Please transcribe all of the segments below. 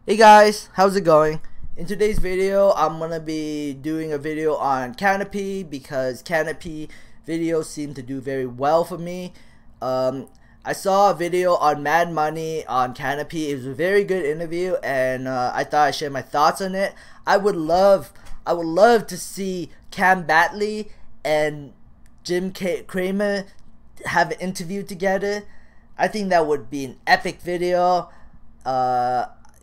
Hey guys, how's it going? In today's video, I'm gonna be doing a video on Canopy because Canopy videos seem to do very well for me. I saw a video on Mad Money on Canopy. It was a very good interview, and I thought I'd share my thoughts on it. I would love to see Cam Batley and Crammer have an interview together. I think that would be an epic video.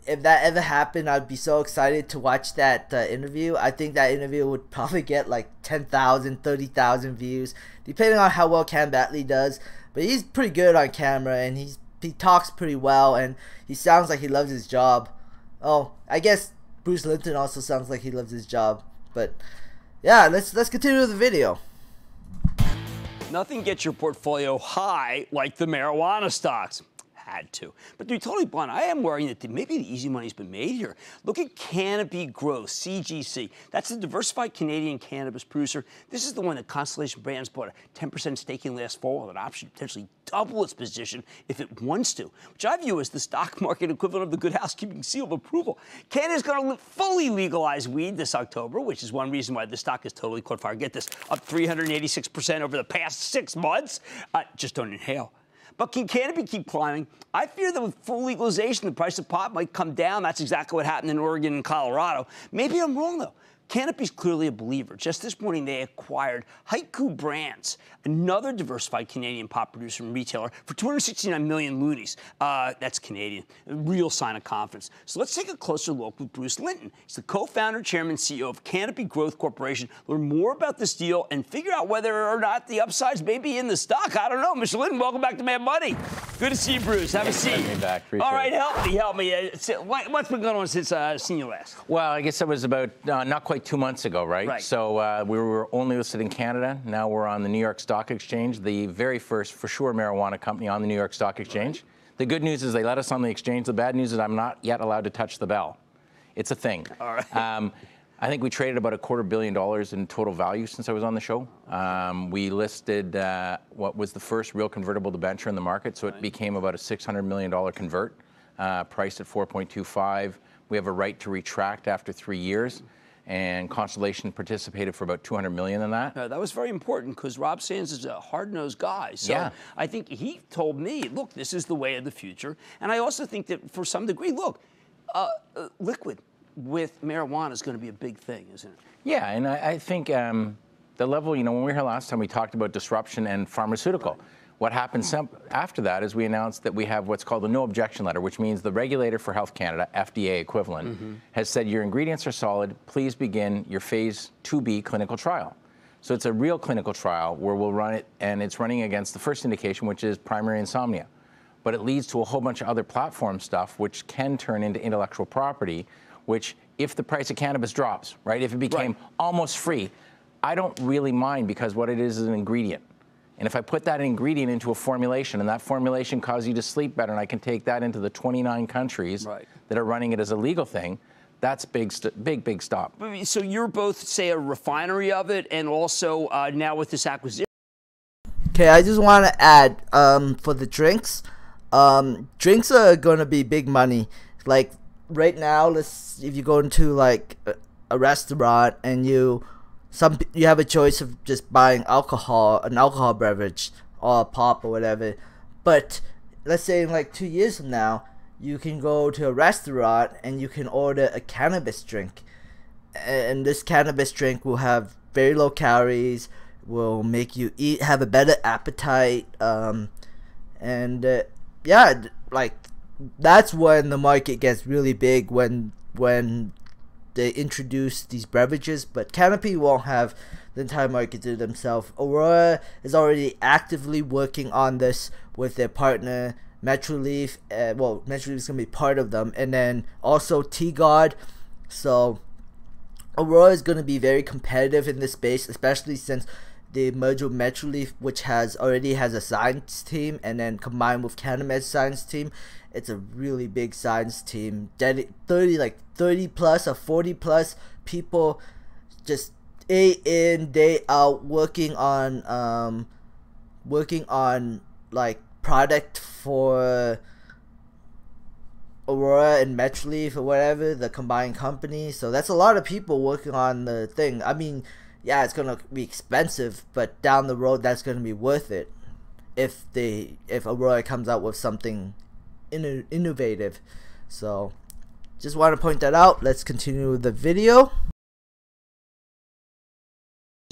If that ever happened, I'd be so excited to watch that interview. I think that interview would probably get like 10,000, 30,000 views, depending on how well Cam Batley does. But he's pretty good on camera, and he talks pretty well, and he sounds like he loves his job. Oh, I guess Bruce Linton also sounds like he loves his job. But yeah, let's continue with the video. Nothing gets your portfolio high like the marijuana stocks. Had to. But to be totally blunt, I am worrying that maybe the easy money's been made here. Look at Canopy Growth, CGC. That's a diversified Canadian cannabis producer. This is the one that Constellation Brands bought a 10% stake in last fall with an option to potentially double its position if it wants to, which I view as the stock market equivalent of the Good Housekeeping seal of approval. Canada's going to fully legalize weed this October, which is one reason why the stock is totally caught fire. Get this, up 386% over the past 6 months. Just don't inhale. But can Canopy keep climbing? I fear that with full legalization, the price of pot might come down. That's exactly what happened in Oregon and Colorado. Maybe I'm wrong, though. Canopy's clearly a believer. Just this morning, they acquired Haiku Brands, another diversified Canadian pot producer and retailer, for 269 million loonies. That's Canadian. A real sign of confidence. So let's take a closer look with Bruce Linton. He's the co-founder, chairman, CEO of Canopy Growth Corporation. Learn more about this deal and figure out whether or not the upsides may be in the stock. I don't know. Mr. Linton, welcome back to Mad Money. Good to see you, Bruce. Have a seat. Bring me back. All right, help me. What's been going on since I've seen you last? Well, I guess it was about not quite 2 months ago, right? So we were only listed in Canada. Now we're on the New York Stock Exchange, the very first, for sure, marijuana company on the New York Stock Exchange. Right. The good news is they let us on the exchange. The bad news is I'm not yet allowed to touch the bell. It's a thing. All right. I think we traded about $250 million in total value since I was on the show. We listed what was the first real convertible debenture in the market, so it became about a $600 million convert, priced at 4.25. We have a right to retract after 3 years. And Constellation participated for about $200 million in that. That was very important because Rob Sands is a hard-nosed guy. So yeah. I think he told me, look, this is the way of the future. And I also think that for some degree, look, liquid with marijuana is going to be a big thing, isn't it? Yeah, and I think the level, when we were here last time, we talked about disruption and pharmaceutical. Right. What happened after that is we announced that we have what's called a no objection letter, which means the regulator for Health Canada, FDA equivalent, has said your ingredients are solid, please begin your phase 2B clinical trial. So it's a real clinical trial where we'll run it, and it's running against the first indication, which is primary insomnia. But it leads to a whole bunch of other platform stuff, which can turn into intellectual property, which if the price of cannabis drops, right, if it became almost free, I don't really mind because what it is an ingredient. And if I put that ingredient into a formulation and that formulation causes you to sleep better and I can take that into the 29 countries that are running it as a legal thing, that's big stop. So you're both, say, a refinery of it and also now with this acquisition. Okay, I just want to add for the drinks. Drinks are going to be big money. Like right now, if you go into like a restaurant and you have a choice of just buying an alcohol beverage or pop or whatever. But let's say in like 2 years from now, you can go to a restaurant and you can order a cannabis drink. And this cannabis drink will have very low calories, will make you have a better appetite. Yeah, like that's when the market gets really big, when they introduce these beverages. But Canopy won't have the entire market to themselves. Aurora is already actively working on this with their partner Metroleaf. Well, Metroleaf is going to be part of them, and then also T-God. So Aurora is going to be very competitive in this space, especially since they merge with Metroleaf, which already has a science team, and then combined with Canopy's science team, it's a really big science team. 30 plus or 40 plus people, just day in, day out, working on like product for Aurora and Metroleaf or whatever, the combined company. So that's a lot of people working on the thing. I mean, yeah, it's gonna be expensive, but down the road, that's gonna be worth it if Aurora comes out with something innovative. So just want to point that out. Let's continue with the video.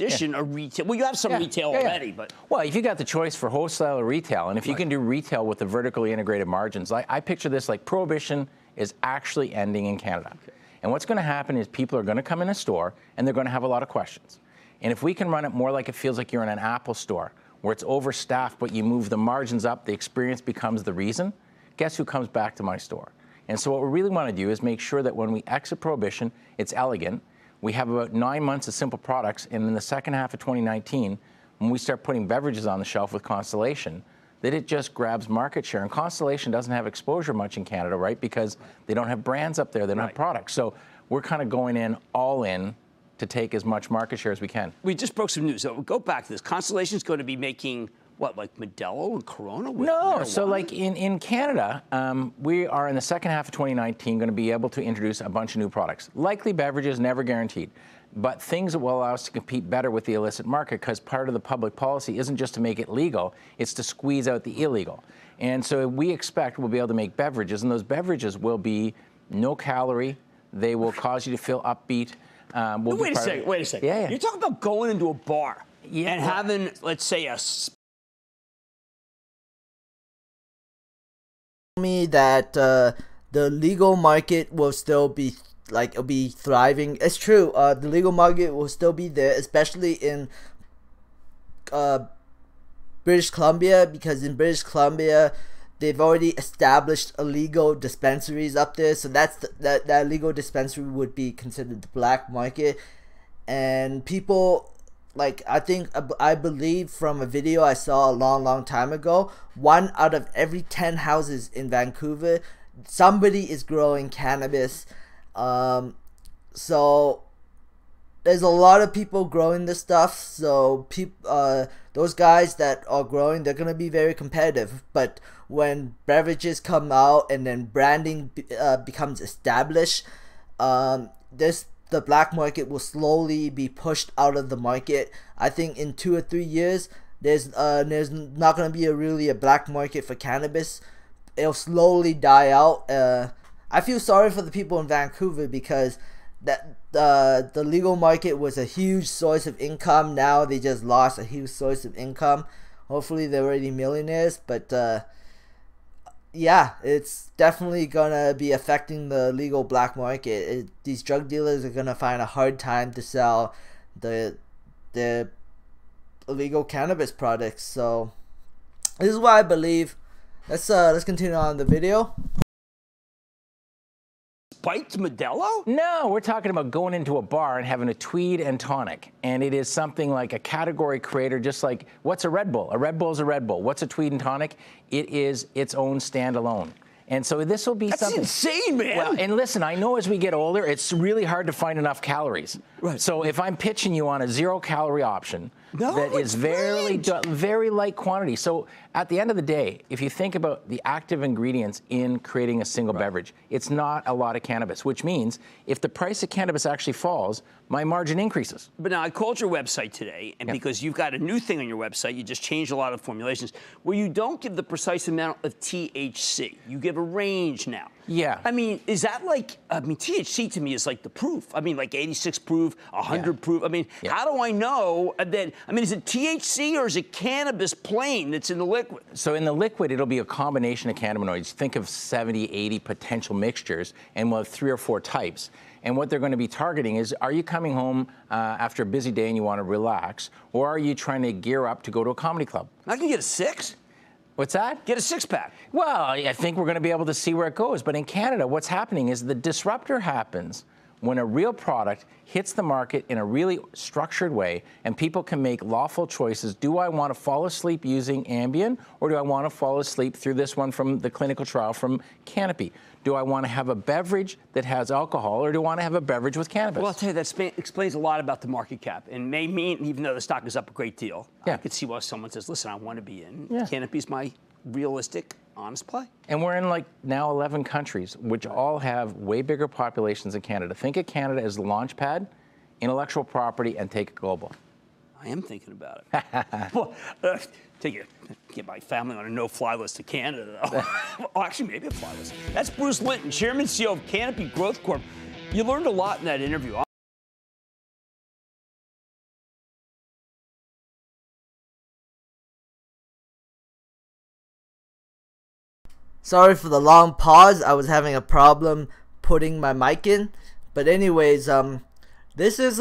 A retail. Well, you have some retail already, but well, if you got the choice for wholesale or retail, and if you can do retail with the vertically integrated margins, I picture this like prohibition is actually ending in Canada. Okay. And what's going to happen is people are going to come in a store and they're going to have a lot of questions. And if we can run it more like it feels like you're in an Apple store, where it's overstaffed, but you move the margins up, the experience becomes the reason, guess who comes back to my store? And so what we really want to do is make sure that when we exit prohibition, it's elegant. We have about 9 months of simple products, and in the second half of 2019, when we start putting beverages on the shelf with Constellation, that it just grabs market share. And Constellation doesn't have exposure much in Canada, right? Because they don't have brands up there, they don't have products. So we're kind of going in all in to take as much market share as we can. We just broke some news. So we'll go back to this. Constellation's going to be making what, like Modelo and Corona? With no, marijuana? So like in Canada, we are in the second half of 2019 going to be able to introduce a bunch of new products. Likely beverages, never guaranteed, but things that will allow us to compete better with the illicit market, because part of the public policy isn't just to make it legal, it's to squeeze out the illegal. And so we expect we'll be able to make beverages, and those beverages will be no calorie. They will cause you to feel upbeat. Wait a second. Yeah. You're talking about going into a bar and having, let's say, me that the legal market will still be thriving. It's true. The legal market will still be there, especially in British Columbia, because in British Columbia they've already established illegal dispensaries up there. So that's that legal dispensary would be considered the black market, and people. Like, I believe from a video I saw a long time ago, 1 out of every 10 houses in Vancouver, somebody is growing cannabis. So there's a lot of people growing this stuff. So those guys that are growing, they're gonna be very competitive. But when beverages come out and then branding becomes established, the black market will slowly be pushed out of the market. I think in 2 or 3 years, there's not gonna be really a black market for cannabis. It'll slowly die out. I feel sorry for the people in Vancouver, because the legal market was a huge source of income. Now they just lost a huge source of income. Hopefully they're already millionaires, but yeah, it's definitely gonna be affecting the legal black market. These drug dealers are gonna find a hard time to sell the illegal cannabis products. So this is why I believe. Let's continue on the video. Spiked Modelo? No, we're talking about going into a bar and having a tweed and tonic. And it is something like a category creator, just like, what's a Red Bull? A Red Bull is a Red Bull. What's a tweed and tonic? It is its own standalone. And so this will be something. That's insane, man. Well, and listen, I know as we get older, it's really hard to find enough calories. Right. So if I'm pitching you on a 0-calorie option that is very light quantity. So at the end of the day, if you think about the active ingredients in creating a single beverage, it's not a lot of cannabis, which means if the price of cannabis actually falls, my margin increases. But now I called your website today, and because you've got a new thing on your website, you just changed a lot of formulations where you don't give the precise amount of THC. You give a range now. Yeah. I mean, is that like, THC to me is like the proof. I mean, like 86 proof, 100 proof. I mean, how do I know that, is it THC or is it cannabis plain that's in the liquid? So in the liquid, it'll be a combination of cannabinoids. Think of 70, 80 potential mixtures, and we'll have 3 or 4 types. And what they're going to be targeting is, are you coming home after a busy day and you want to relax, or are you trying to gear up to go to a comedy club? I can get a 6. What's that? Get a 6-pack. Well, I think we're going to be able to see where it goes. But in Canada, what's happening is the disruptor happens when a real product hits the market in a really structured way and people can make lawful choices. Do I want to fall asleep using Ambien, or do I want to fall asleep through this one from the clinical trial from Canopy? Do I want to have a beverage that has alcohol, or do I want to have a beverage with cannabis? Well, I'll tell you, that explains a lot about the market cap, and may mean, even though the stock is up a great deal, I could see why someone says, listen, I want to be in. Canopy's my realistic honest play. And we're in like now 11 countries, which all have way bigger populations than Canada. Think of Canada as the launch pad, intellectual property, and take it global. I am thinking about it. Well, get my family on a no-fly list to Canada, though. Well, actually, maybe a fly list. That's Bruce Linton, Chairman and CEO of Canopy Growth Corp. You learned a lot in that interview. Sorry for the long pause. I was having a problem putting my mic in. But anyways, this is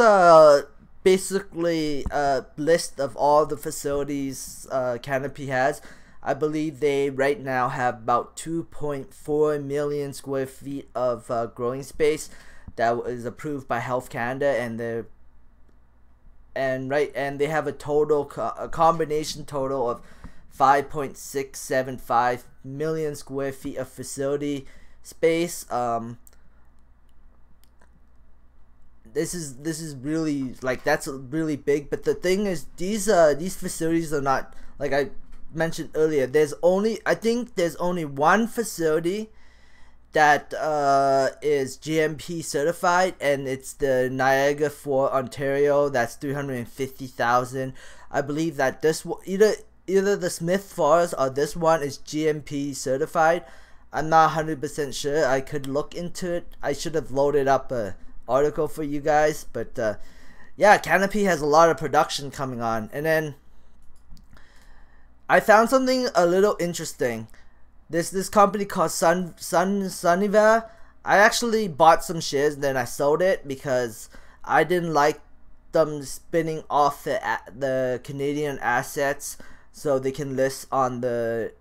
basically a list of all the facilities Canopy has. I believe they right now have about 2.4 million square feet of growing space that is approved by Health Canada, and they have a total a combination total of 5.675 million square feet of facility space. This is really, like, that's really big. But the thing is, these facilities are not, like I mentioned earlier, I think there's only one facility that is GMP certified, and it's the Niagara Fort, Ontario. That's 350,000. I believe that this either the Smith Forest or this one is GMP certified. I'm not 100% sure. I could look into it. I should have loaded up a article for you guys, but yeah, Canopy has a lot of production coming on. And then I found something a little interesting. This company called Sunniva. I actually bought some shares and then I sold it because I didn't like them spinning off the Canadian assets so they can list on the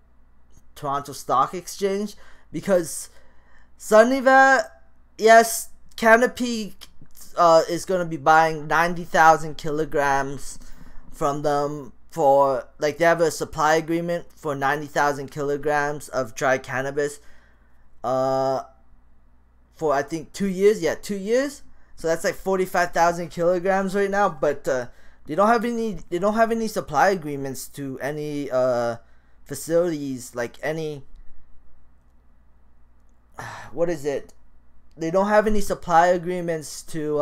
Toronto Stock Exchange. Because Sunniva, yes, Canopy is going to be buying 90,000 kilograms from them for, like, they have a supply agreement for 90,000 kilograms of dry cannabis for, I think, 2 years. Yeah, 2 years. So that's like 45,000 kilograms right now. But they don't have any supply agreements to any facilities, like any, what is it? They don't have any supply agreements to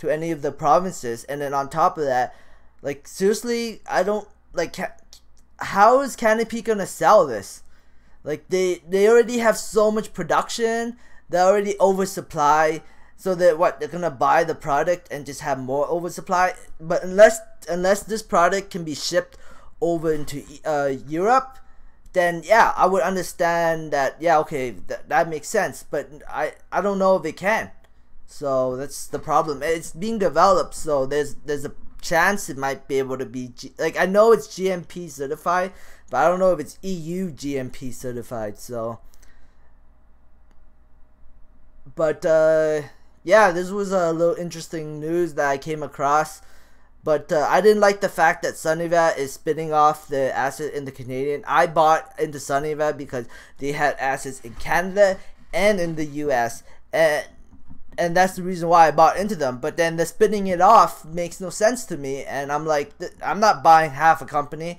any of the provinces. And then on top of that, like, seriously, I don't, like, how is Canopy gonna sell this? Like, they already have so much production, they're already oversupply, so that what, they're gonna buy the product and just have more oversupply? But unless this product can be shipped over into Europe, then yeah, I would understand that. Yeah, okay, that makes sense. But I don't know if it can. So that's the problem. It's being developed, so there's a chance it might be able to be like, I know it's GMP certified, but I don't know if it's EU GMP certified. So, but yeah, this was a little interesting news that I came across. But I didn't like the fact that Sunniva is spinning off the asset in the Canadian. I bought into Sunniva because they had assets in Canada and in the US, and that's the reason why I bought into them. But then the spinning it off makes no sense to me, and I'm like, I'm not buying half a company,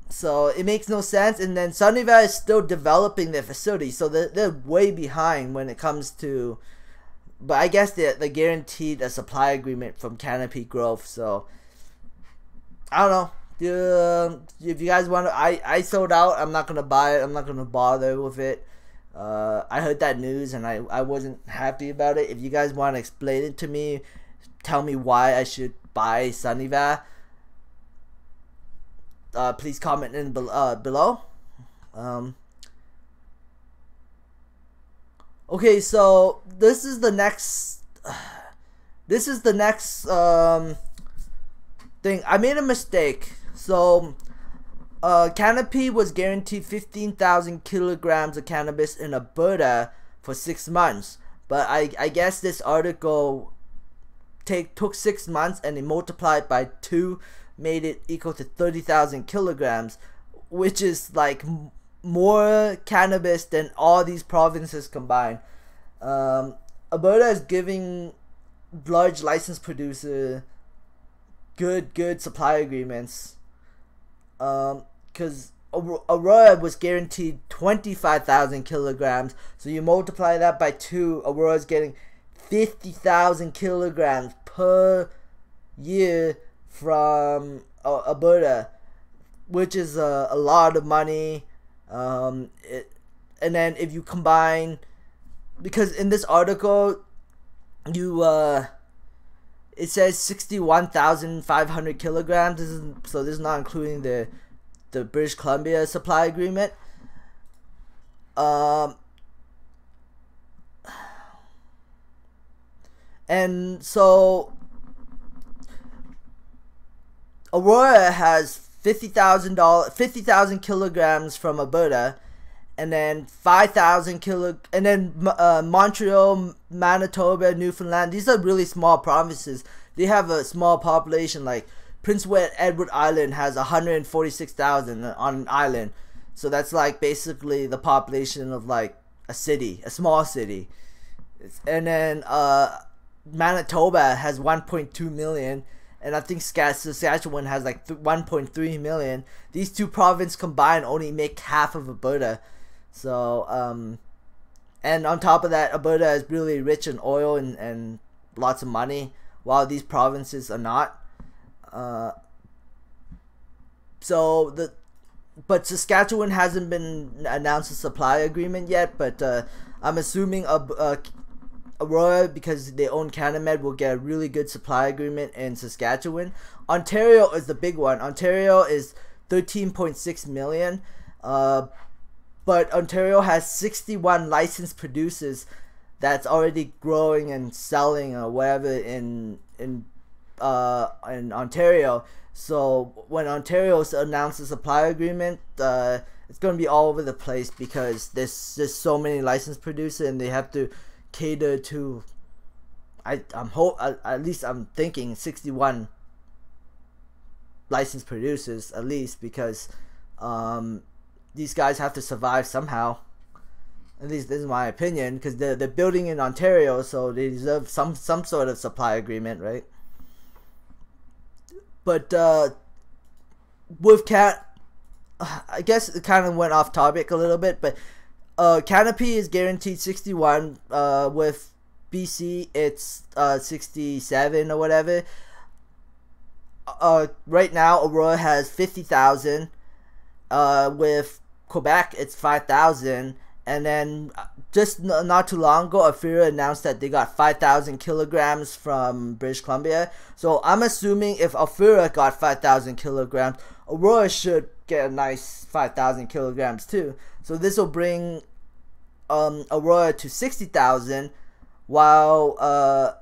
so it makes no sense. And then Sunniva is still developing their facility, so they're way behind when it comes to. But I guess they guaranteed a supply agreement from Canopy Growth, so I don't know. If you guys want to, I sold out. I'm not gonna buy it. I'm not gonna bother with it. I heard that news and I wasn't happy about it. If you guys want to explain it to me, tell me why I should buy Sunniva, please comment in below. Okay, so this is the next thing. I made a mistake. So Canopy was guaranteed 15,000 kilograms of cannabis in Alberta for 6 months, but I guess this article took 6 months and they multiplied by 2, made it equal to 30,000 kilograms, which is like more cannabis than all these provinces combined. Alberta is giving large license producer good supply agreements, because Aurora was guaranteed 25,000 kilograms. So you multiply that by 2, Aurora's getting 50,000 kilograms per year from Alberta, which is a lot of money. And then if you combine, because in this article, it says 61,500 kilograms. This is not including the British Columbia supply agreement. And so Aurora has 50,000 kilograms from Alberta, and then 5,000 and then Montreal, Manitoba, Newfoundland. These are really small provinces. They have a small population. Like Prince Edward Island has 146,000 on an island, so that's like basically the population of like a city, a small city. And then Manitoba has 1.2 million. And I think Saskatchewan has like 1.3 million. These two provinces combined only make half of Alberta. So, and on top of that, Alberta is really rich in oil and lots of money, while these provinces are not. But Saskatchewan hasn't been announced a supply agreement yet. But I'm assuming Aurora, because they own CanAmed, will get a really good supply agreement in Saskatchewan. Ontario is the big one. Ontario is 13.6 million. But Ontario has 61 licensed producers that's already growing and selling or whatever in Ontario. So when Ontario announces a supply agreement, it's going to be all over the place, because there's so many licensed producers, and they have to cater to, at least I'm thinking 61 licensed producers at least, because these guys have to survive somehow. At least this is my opinion, because they're building in Ontario, so they deserve some sort of supply agreement, right? But with I guess it kind of went off topic a little bit, but Canopy is guaranteed 61. With BC, it's 67 or whatever. Right now, Aurora has 50,000. With Quebec, it's 5,000. And then just not too long ago, Aurora announced that they got 5,000 kilograms from British Columbia. So I'm assuming if Aurora got 5,000 kilograms, Aurora should get a nice 5,000 kilograms too. So this will bring Aurora to 60,000, while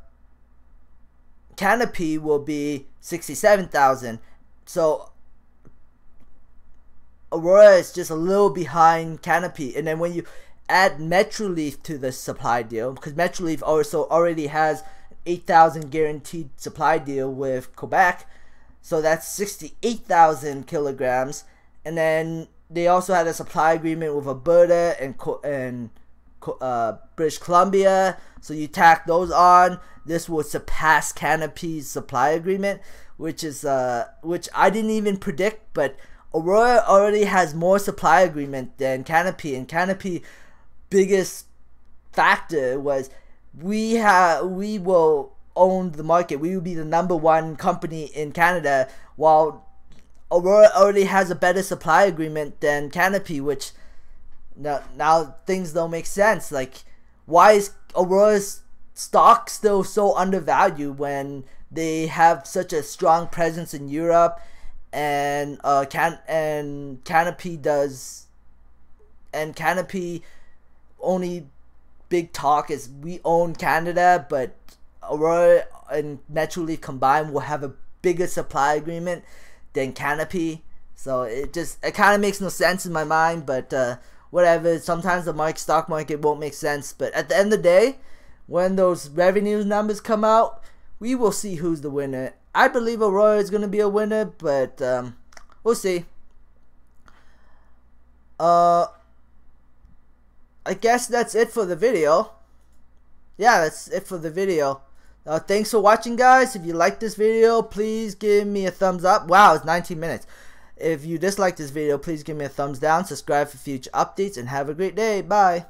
Canopy will be 67,000. So Aurora is just a little behind Canopy. And then when you add Metroleaf to the supply deal, because Metroleaf also already has 8,000 guaranteed supply deal with Quebec, so that's 68,000 kilograms. And then they also had a supply agreement with Alberta and British Columbia. So you tack those on, this will surpass Canopy's supply agreement, which I didn't even predict. But Aurora already has more supply agreement than Canopy, and Canopy biggest factor was we will own the market. We will be the #1 company in Canada, while Aurora already has a better supply agreement than Canopy, which now things don't make sense. Like, why is Aurora's stock still so undervalued when they have such a strong presence in Europe, and Canopy does, and Canopy only big talk is we own Canada, but Aurora and Metroleaf combined will have a bigger supply agreement than Canopy. So it kind of makes no sense in my mind, but whatever. Sometimes the stock market won't make sense, but at the end of the day, when those revenue numbers come out, we will see who's the winner. I believe Aurora is going to be a winner, but we'll see. I guess that's it for the video. Yeah, that's it for the video. Thanks for watching, guys. If you like this video, please give me a thumbs up. Wow, it's 19 minutes. If you dislike this video, please give me a thumbs down, subscribe for future updates, and have a great day. Bye.